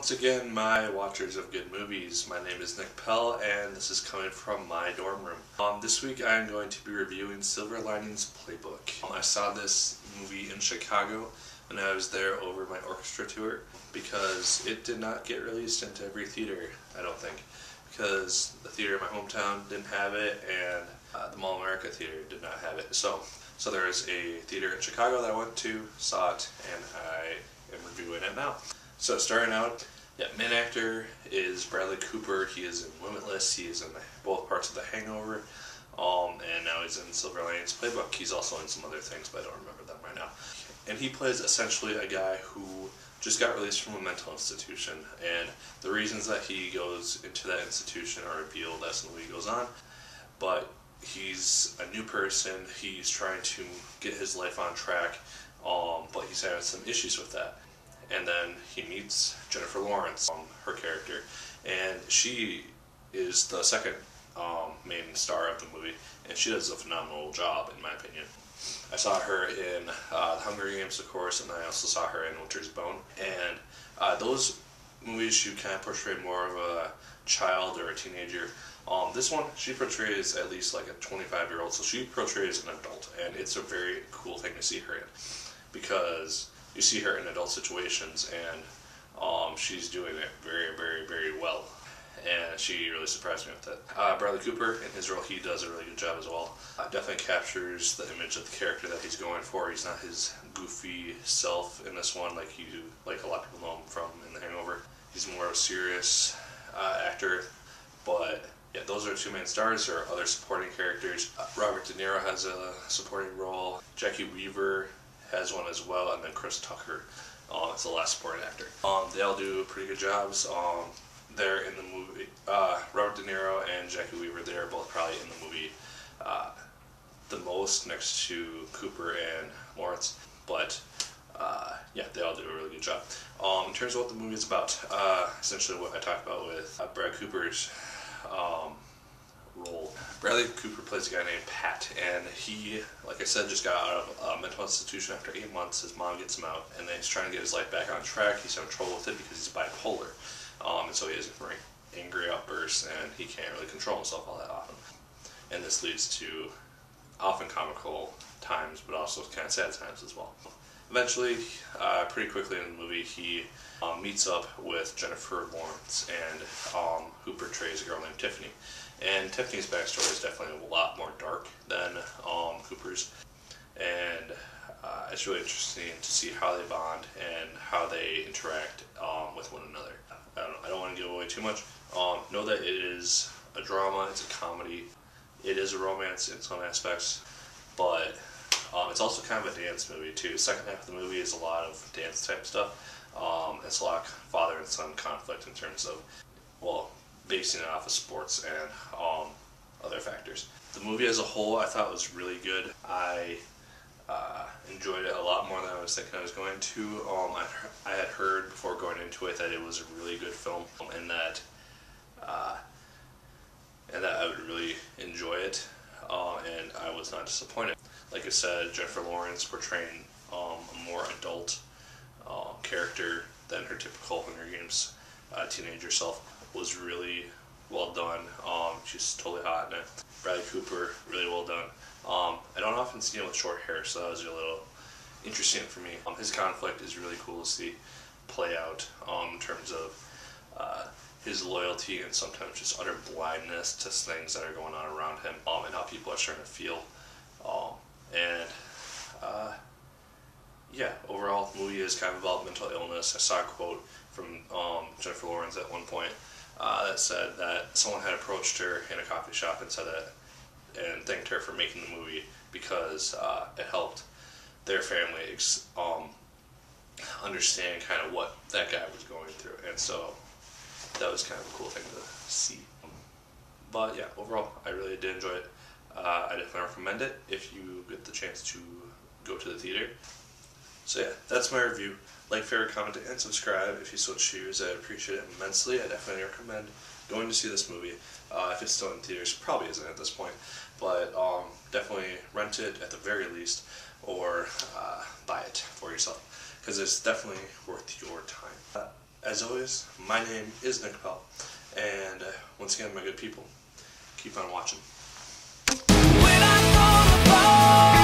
Once again, my watchers of good movies, my name is Nick Pell, and this is coming from my dorm room. This week I am going to be reviewing Silver Linings Playbook. I saw this movie in Chicago when I was there over my orchestra tour, because it did not get released into every theater, I don't think, because the theater in my hometown didn't have it, and the Mall America theater did not have it. So there is a theater in Chicago that I went to, saw it, and I am reviewing it now. So starting out, main actor is Bradley Cooper. He is in Limitless. He is in both parts of The Hangover, and now he's in Silver Linings Playbook. He's also in some other things, but I don't remember them right now. And he plays essentially a guy who just got released from a mental institution, and the reasons that he goes into that institution are revealed as the movie goes on. But he's a new person. He's trying to get his life on track, but he's having some issues with that. And then he meets Jennifer Lawrence, her character, and she is the second main star of the movie, and she does a phenomenal job, in my opinion. I saw her in The Hunger Games, of course, and I also saw her in Winter's Bone. And those movies, she kind of portrayed more of a child or a teenager. This one, she portrays at least like a 25-year-old, so she portrays an adult, and it's a very cool thing to see her in, because you see her in adult situations, and she's doing it very, very, very well, and she really surprised me with it. Bradley Cooper, in his role, he does a really good job as well. Definitely captures the image of the character that he's going for. He's not his goofy self in this one like a lot of people know him from in The Hangover. He's more of a serious actor, but yeah, those are two main stars. There are other supporting characters. Robert De Niro has a supporting role. Jackie Weaver has one as well, and then Chris Tucker is the last supporting actor. They all do pretty good jobs. They're in the movie. Robert De Niro and Jackie Weaver, they're both probably in the movie the most, next to Cooper and Lawrence. But yeah, they all do a really good job. In terms of what the movie is about, essentially what I talked about with Brad Cooper's role. Bradley Cooper plays a guy named Pat, and he, like I said, just got out of a mental institution after 8 months. His mom gets him out, and then he's trying to get his life back on track. He's having trouble with it because he's bipolar, and so he has very angry outbursts, and he can't really control himself all that often. And this leads to often comical times, but also kind of sad times as well. Eventually, pretty quickly in the movie, he meets up with Jennifer Lawrence, and who portrays a girl named Tiffany. And Tiffany's backstory is definitely a lot more dark than Cooper's, and it's really interesting to see how they bond and how they interact with one another. I don't want to give away too much. Know that it is a drama, it's a comedy, it is a romance in some aspects, but it's also kind of a dance movie too. The second half of the movie is a lot of dance type stuff. It's a lot of father and son conflict in terms of, well, basing it off of sports and other factors. The movie as a whole, I thought was really good. I enjoyed it a lot more than I was thinking I was going to. I had heard before going into it that it was a really good film, and that I would really enjoy it, and I was not disappointed. Like I said, Jennifer Lawrence portraying a more adult character than her typical Hunger Games teenager self was really well done. She's totally hot in it. Bradley Cooper, really well done. I don't often see him with short hair, so that was a little interesting for me. His conflict is really cool to see play out in terms of his loyalty and sometimes just utter blindness to things that are going on around him, and how people are starting to feel. Yeah, overall, the movie is kind of about mental illness. I saw a quote from Jennifer Lawrence at one point that said that someone had approached her in a coffee shop and said that, and thanked her for making the movie because it helped their family understand kind of what that guy was going through, and so that was kind of a cool thing to see. But yeah, overall, I really did enjoy it. I definitely recommend it if you get the chance to go to the theater. So yeah, that's my review. Like, favorite, comment, and subscribe if you so choose. I'd appreciate it immensely. I definitely recommend going to see this movie. If it's still in theaters, probably isn't at this point, but definitely rent it at the very least, or buy it for yourself, because it's definitely worth your time. As always, my name is Nick Pell, and once again, my good people, keep on watching. When I fall apart.